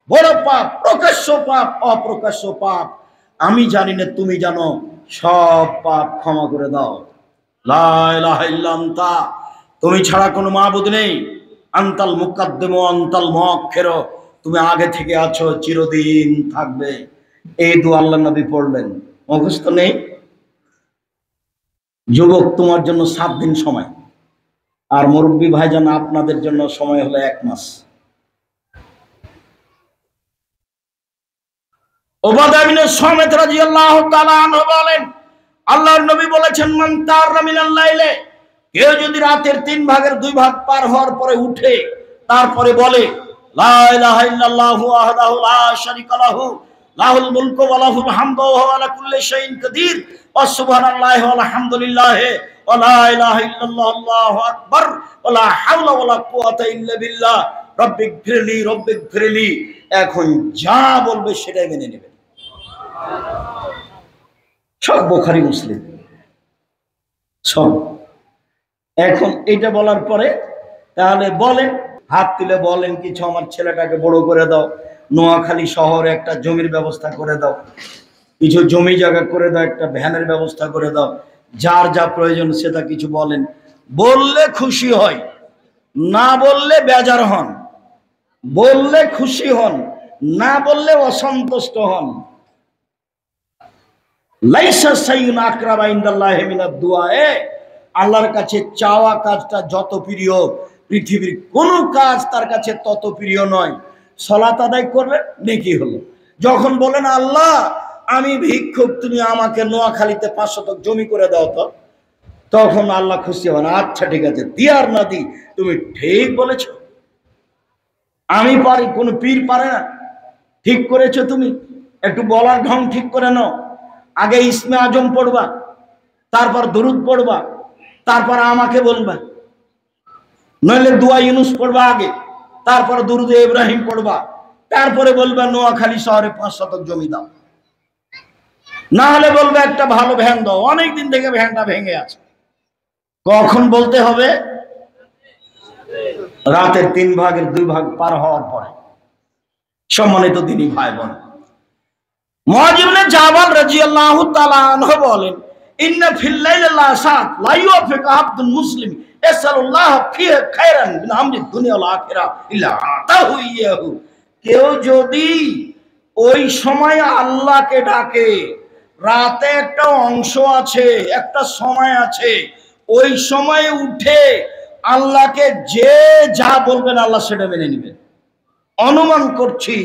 বড় পাপ, প্রকাশ্য পাপ, অপ্রকাশ্য পাপ, আমি জানি না, তুমি জানো, সব পাপ ক্ষমা করে দাও। লা ইলাহা ইল্লা আনতা, তুমি ছাড়া কোনো মাবুদ নেই। আনতাল মুকাদ্দিম ওয়া আনতাল মুআখির, তুমি আগে থেকে আছো, চিরদিন থাকবে। এই দোয়া আল্লাহর নবী পড়লেন, মুখস্থ নেই? যুবক, তোমার জন্য 7 দিন সময়, আর মুরব্বী ভাইজান আপনাদের জন্য সময় হলো 1 মাস। উবাদা ইবনে সামিত রাদিয়াল্লাহু তাআলা আনহু বলেন, আল্লাহর নবী বলেছেন, মান তারা মিনাল লাইলে, কেউ যদি রাতের 3 ভাগের 2 ভাগ পার হওয়ার পরে উঠে, তারপরে বলে লা ইলাহা ইল্লাল্লাহু ওয়াহদাহু লা শারীকা লাহু লাহুল মুলকু ওয়া লাহুল হামদু ওয়া হুয়া আলা কুল্লি শাইইন কাদির ওয়া সুবহানাল্লাহি ওয়া আলহামদুলিল্লাহি ওয়া লা ইলাহা ইল্লাল্লাহু আল্লাহু আকবার ওয়া লা হাওলা ওয়া লা কুওয়াতা ইল্লা বিল্লাহ রব্বিগফিরলি রব্বিগফিরলি। এখন যা বলবে সেটাই মেনে নেবেন। সব বুখারী মুসলিম, সব। এখন এটা বলার পরে তাহলে বলেন, হাত তুলে বলেন কিছু, আমার ছেলেটাকে বড় করে দাও, নোয়াখালী শহরে একটা জমির ব্যবস্থা করে দাও, কিছু জমি জায়গা করে দাও, একটা ভ্যানের ব্যবস্থা করে দাও, যার যা প্রয়োজন সেটা কিছু বলেন। বললে খুশি হয়, না বললে বেজার হন, বললে খুশি হন, না বললে অসন্তুষ্ট হন। লাইসা সাইয়ুন আকরাবা ইনদাল্লাহি মিনাদ দুআ, আল্লাহর কাছে চাওয়া কাজটা যত প্রিয়, পৃথিবীর কোন কাজ তার কাছে তত প্রিয় নয়। সালাত আদায় করলে নেকি হলো। যখন বলেন আল্লাহ আমি ভিক্ষুক, তুমি আমাকে নোয়াখালীতে 5 শতক জমি করে দাও, তো তখন আল্লাহ খুশি হন। আচ্ছা ঠিক আছে, দিয়ার না দি, তুমি ঠিক বলেছ, আমি পারি, কোন পীর পারে না, ঠিক করেছো তুমি, একটু বলার ঢং ঠিক করে নাও। আগে ইসমে আজম পড়বা, তারপর দরুদ পড়বা, তারপর আমাকে বলবা, নইলে দোয়া ইউনুস পড়বা আগে, তারপর দরুদে ইব্রাহিম পড়বা, তারপরে বলবা নোয়াখালী শহরে 5 শতক জমি দাও, না হলে বলবে একটা ভালো ভ্যান দাও, অনেকদিন থেকে ভ্যানটা ভেঙে আছে। কখন বলতে হবে? রাতের 3 ভাগের 2 ভাগ পার হওয়ার পরে। সম্মানিত দিনী ভাই বোন, মুআয ইবনে জাবাল রাদিয়াল্লাহু তাআলা আনহু বলেন, ইন্না ফিল লাইলি লাসাত লা ইউফিকু আবদুল মুসলিম ইয়াসালুল্লাহ ফিহি খায়রান মিন আমরি দুনিয়া ওয়াল আখিরাহ ইল্লা আতাহু ইয়াহু। কেউ যদি ওই সময় আল্লাহকে ডাকে, রাতে একটা অংশ আছে, একটা সময় আছে, ওই সময়ে উঠে আল্লাহকে যে যা বলবেন আল্লাহ সেটা মেনে নেবেন। অনুমান করছি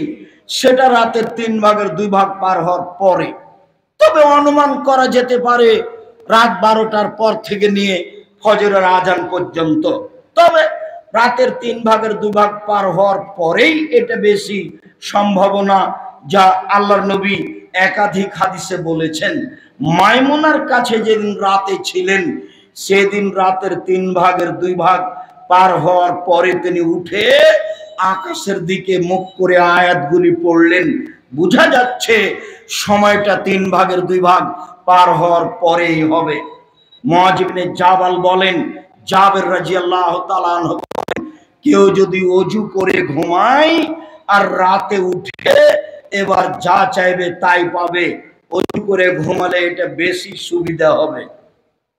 সেটা রাতের 3 ভাগের 2 ভাগ পার হওয়ার পরে। তবে অনুমান করা যেতে পারে রাত 12টার পর থেকে নিয়ে ফজরের আজান পর্যন্ত। তবে রাতের 3 ভাগের 2 ভাগ পার হওয়ার পরেই এটা বেশি সম্ভাবনা, যা আল্লাহর নবী একাধিক হাদিসে বলেছেন। মাইমুনার কাছে যেদিন রাতে ছিলেন, সেদিন রাতের 3 ভাগের 2 ভাগ পার হওয়ার পরে তিনি উঠে আকাশের দিকে মুখ করে আয়াতগুলি পড়লেন। বোঝা যাচ্ছে সময়টা 3 ভাগের 2 ভাগ পার হওয়ার পরেই হবে। মুআয ইবনে জাবাল বলেন, জাবের রাদিয়াল্লাহু তাআলা আনহু বলেন, কেউ যদি ওযু করে ঘুমায় আর রাতে উঠে এবার যা চাইবে তাই পাবে। ওযু করে ঘুমালে এটা বেশি সুবিধা হবে,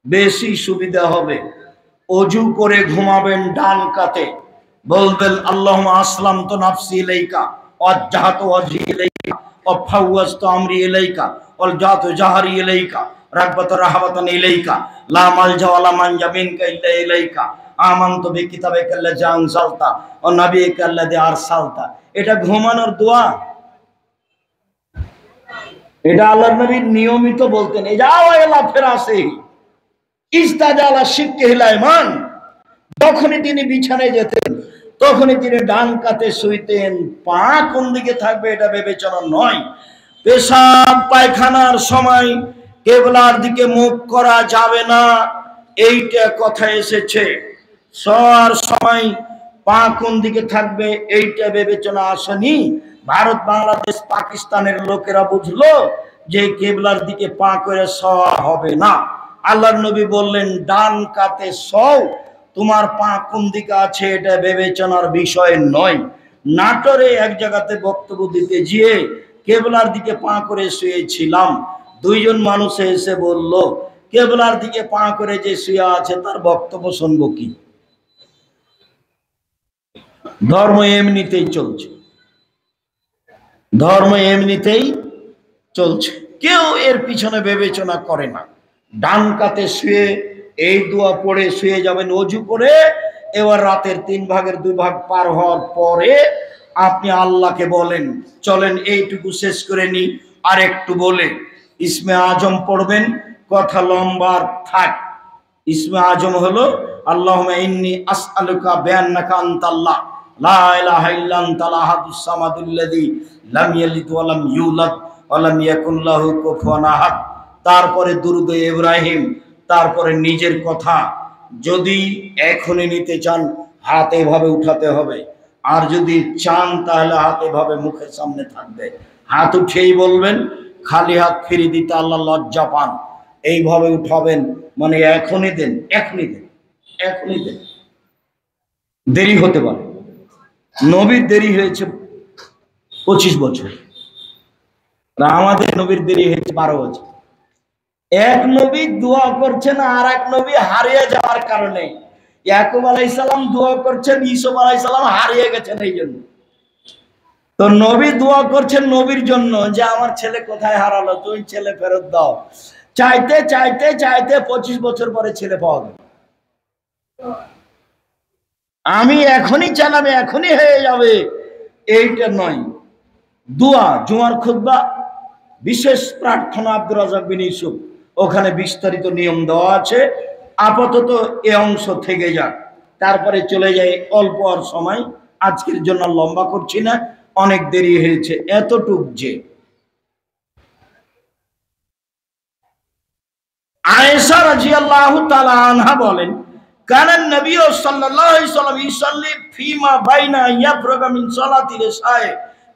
বেশি সুবিধা হবে। ওযু করে ঘুমাবেন ডান কাতে, বলবেন আল্লাহুম্মা আসলামতু নাফসি ইলাইকা ওয়াজ্জাহতু ওয়াজহি ইলাইকা ওয়া ফাওয়াজতু আমরি ইলাইকা ওয়ালজাতু জাহরি ইলাইকা রাগবাতার রাহাবাতান ইলাইকা লা মালজা ওয়ালা মানজা মিনকা ইল্লা ইলাইকা আমানতু বিকিতাবিকা আল্লাযী আনজালতা ওয়া নাবিয়িকা আল্লাযী আরসালতা। এটা ঘুমানোর দোয়া, এটা আল্লাহর নবী নিয়মিত বলতেন। এই যাও এলা ফিরাসি ইস্তাজালা শিক্কিহিল আইমান, যখনই তিনি বিছানায় যেতেন তখনই তিনি ডান কাতে শুইতেন। পা কোন দিকে থাকবে এটা বিবেচনা নয়। পেশাব পায়খানার সময় কিবলার দিকে মুখ করা যাবে না, এইটা কথা এসেছে। শোয়ার সময় পা কোন দিকে থাকবে এইটা বিবেচনা আসেনি। ভারত বাংলাদেশ পাকিস্তানের লোকেরা বুঝলো যে কিবলার দিকে পা করে শোয়া হবে না। আল্লাহর নবী বললেন ডান কাতে শোও, তোমার পা কোন দিকে আছে এটা বিবেচনার বিষয় নয়। নাটোরে এক জায়গাতে বক্তব্য দিতে গিয়ে কেবলার দিকে পা করে শুয়েছিলাম। দুইজন মানুষ এসে বলল, কেবলার দিকে পা করে যে শুয়ে আছে তার বক্তব্য শুনবো কি? ধর্ম এমনিতেই চলছে, ধর্ম এমনিতেই চলছে, কেউ এর পিছনে বিবেচনা করে না। ডান কাতে শুয়ে এই দোয়া পড়ে শুয়ে যাবেন অজু করে। এবার রাতের 3 ভাগের 2 ভাগ পার হওয়ার পরে আপনি আল্লাহকে বলেন, চলেন এইটুকু শেষ করে নি, আর একটু বলে ইসমে আজম পড়বেন। কথা লম্বা থাক। ইসমে আজম হলো আল্লাহুম্মা ইন্নী আসআলুকা বিআন্নাকা আনতাল্লাহ লা ইলাহা ইল্লা আনতাল আহাদুস সামাদুল্লাযী লাম ইয়ালিদ ওয়া লাম ইউলাদ ওয়া লাম ইয়াকুল লাহু কুফুয়ান আহাদ। তারপরে দুরূদ ইব্রাহিম, তারপরে নিজের কথা। যদি এখনই নিতে চান হাত এভাবে উঠাতে হবে, আর যদি চান তাহলে হাত এভাবে মুখের সামনে থাকবে। হাত উঠেই বলবেন, খালি হাত ফিরিয়ে দিতে আল্লাহ লজ্জা পান। এইভাবে উঠাবেন, মানে এখনই দেন, এখনই দেন, এখনই দেন। দেরি হতে পারে। নবীর দেরি হয়েছে 25 বছর, আমাদের নবীর দেরি হয়েছে 12 বছর। এক নবী দোয়া করছেন আর এক নবী হারিয়ে যাওয়ার কারণে। ইয়াকুব আলাইহিস সালাম দোয়া করছেন, ইউসুফ আলাইহিস সালাম হারিয়ে গেছেন এই জন্য। তো নবী দোয়া করছেন নবীর জন্য যে আমার ছেলে কোথায় হারালো, তুমি ছেলে ফেরত দাও। চাইতে চাইতে চাইতে 25 বছর পরে ছেলে পাওয়া গেল। আমি এখনই চালাবে, এখনই হয়ে যাবে, এইটা নয়। দোয়া জুমার খুতবা, বিশেষ প্রার্থনা আব্দুর রাজ্জাক বিন ইউসুফ, ওখানে বিস্তারিত নিয়ম দেওয়া আছে। আপাতত এ অংশ থেকে যাক, তারপরে চলে যাই অল্প আর সময়। আজকের জন্য লম্বা করছি না, অনেক দেরি হয়েছে। এতটুক যে আয়েশা রাদিয়াল্লাহু তাআলা আনহা বলেন, কানান নবী সাল্লাল্লাহু আলাইহি ওয়াসাল্লাম ইসাল্লি ফিমা বাইনা ইয়াফরাগা মিন সালাতিল ইশায়ে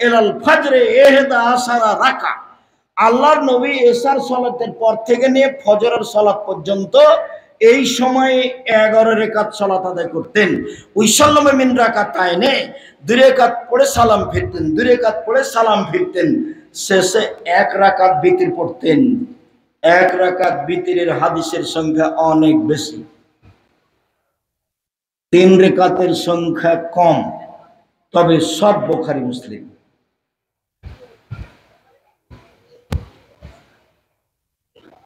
ইলাল ফজরে 11 রাকা। আল্লাহর নবী এশার সালাতের পর থেকে নিয়ে ফজরের সালাত পর্যন্ত এই সময়ে 11 রাকাত সালাত আদায় করতেন। উইসাল্লামে মিন রাকাতাইনে, 2 রাকাত পড়ে সালাম ফিরতেন, 2 রাকাত পড়ে সালাম ফিরতেন। শেষে 1 রাকাত বিতির পড়তেন। 1 রাকাত বিতিরের হাদিসের সংখ্যা অনেক বেশি, 3 রাকাতের সংখ্যা কম, তবে সব বুখারী মুসলিম।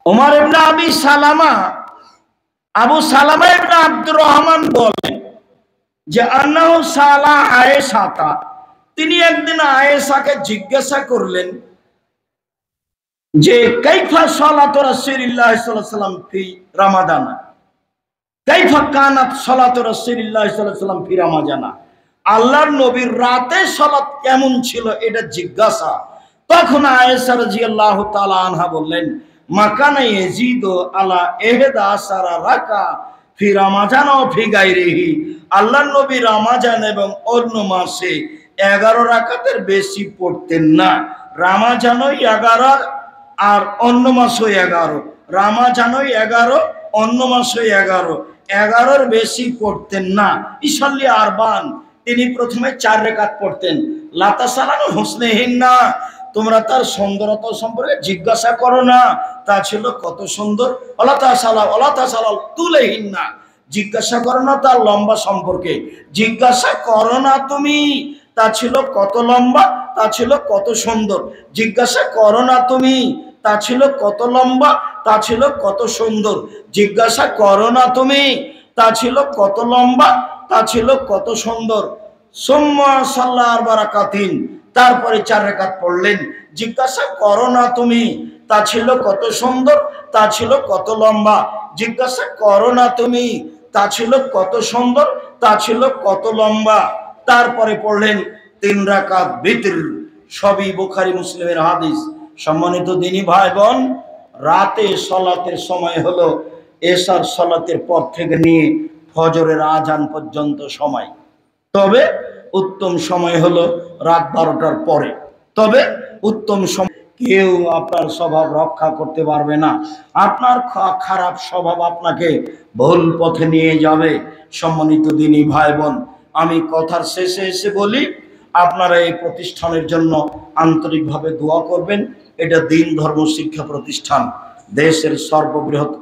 ওমর ইবনে আবি সালামা, আবু সালামা ইবনে আব্দুর রহমান বলেন যে আন্নাহু সালা আয়েশাতা, তিনি একদিন আয়েশাকে জিজ্ঞাসা করলেন যে কাইফা সালাতু রাসূলিল্লাহ সাল্লাল্লাহু আলাইহি ওয়াসাল্লাম ফি রমাদানা, কাইফা কানাত সালাতু রাসূলিল্লাহ সাল্লাল্লাহু আলাইহি ওয়াসাল্লাম ফি রমাদানা, আল্লাহর নবীর রাতে সালাত কেমন ছিল এটা জিজ্ঞাসা। তখন আয়েশা রাদিয়াল্লাহু তাআলা আনহা বললেন, মাকানা ইয়াজিদু আলা 11 রাকা ফি রমাজান ও ফি গায়রিহি, আল্লাহর নবী রমাজান এবং অন্য মাসে 11 রাকাতের বেশি পড়তেন না। রমাজানও 11 আর অন্য মাসও 11, রমাজানও 11, অন্য মাসও 11, 11-র বেশি পড়তেন না। ইসাল্লি আরবান, তিনি প্রথমে 4 রাকাত পড়তেন। লাতাসালানু হুসনিহিন্না, তোমরা তার সুন্দরতা সম্পর্কে জিজ্ঞাসা করো না, তা ছিল কত সুন্দর। ওলাতাসালাল তুলেহিন্না, জিজ্ঞাসা করো না তার লম্বা সম্পর্কে, জিজ্ঞাসা করো না তুমি তা ছিল কত লম্বা, তা ছিল কত সুন্দর। জিজ্ঞাসা করো না তুমি তা ছিল কত লম্বা, তা ছিল কত সুন্দর। জিজ্ঞাসা করো না তুমি তা ছিল কত লম্বা, তা ছিল কত সুন্দর। সুম্মা সাল্লা 4 রাকাতিন, তারপরে 4 রাকাত পড়লেন। জিজ্ঞাসা করো না তুমি তা ছিল কত সুন্দর, তা ছিল কত লম্বা। জিজ্ঞাসা করো না তুমি তা ছিল কত সুন্দর, তা ছিল কত লম্বা। তারপরে পড়লেন 3 রাকাত বিতর। সবই বুখারী মুসলিমের হাদিস। সম্মানিত দিনী ভাই বোন, রাতে সালাতের সময় হলো এশার সালাতের পর থেকে নিয়ে ফজরের আজান পর্যন্ত সময়। তবে উত্তম সময় হলো রাত 12টার পরে। তবে উত্তম সময়, কেউ আপনার স্বভাব রক্ষা করতে পারবে না। আপনার খারাপ স্বভাব আপনাকে ভুল পথে নিয়ে যাবে। সম্মানিত দিনী ভাই বোন, আমি কথার শেষে এসে বলি, আপনারা এই প্রতিষ্ঠানের জন্য আন্তরিকভাবে দোয়া করবেন। এটা দ্বীন ধর্ম শিক্ষা প্রতিষ্ঠান, দেশের সর্ববৃহৎ